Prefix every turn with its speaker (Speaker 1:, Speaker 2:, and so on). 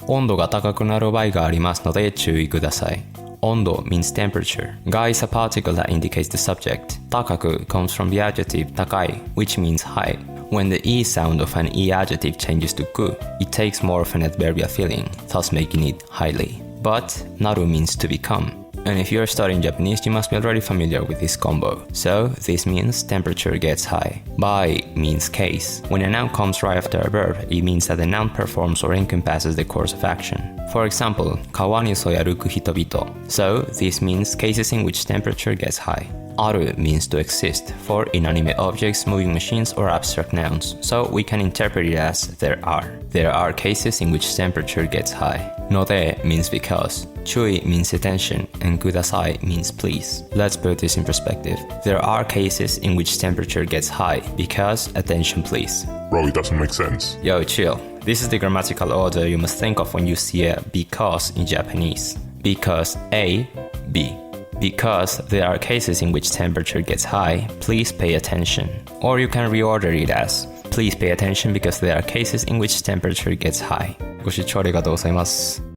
Speaker 1: 温度が高くなる場合がありますので注意ください。温度 means temperature. が is a particle that indicates the subject. 高く comes from the adjective 高い which means high. When the E sound of an E adjective changes to ku, it takes more of an adverbial feeling, thus making it highly. But naru means to become. And if you're studying Japanese, you must be already familiar with this combo. So this means temperature gets high. Bai means case. When a noun comes right after a verb, it means that the noun performs or encompasses the course of action. For example, 川にそやるく人々. So this means cases in which temperature gets high. Aru means to exist for inanimate objects, moving machines, or abstract nouns, so we can interpret it as there are. There are cases in which temperature gets high. Node means because. Chui means attention, and kudasai means please. Let's put this in perspective. There are cases in which temperature gets high because attention please.
Speaker 2: Bro, it doesn't make sense.
Speaker 1: Yo, chill. This is the grammatical order you must think of when you see a because in Japanese. Because A, B. Because there are cases in which temperature gets high, please pay attention. Or you can reorder it as, please pay attention because there are cases in which temperature gets high. ご視聴ありがとうございます。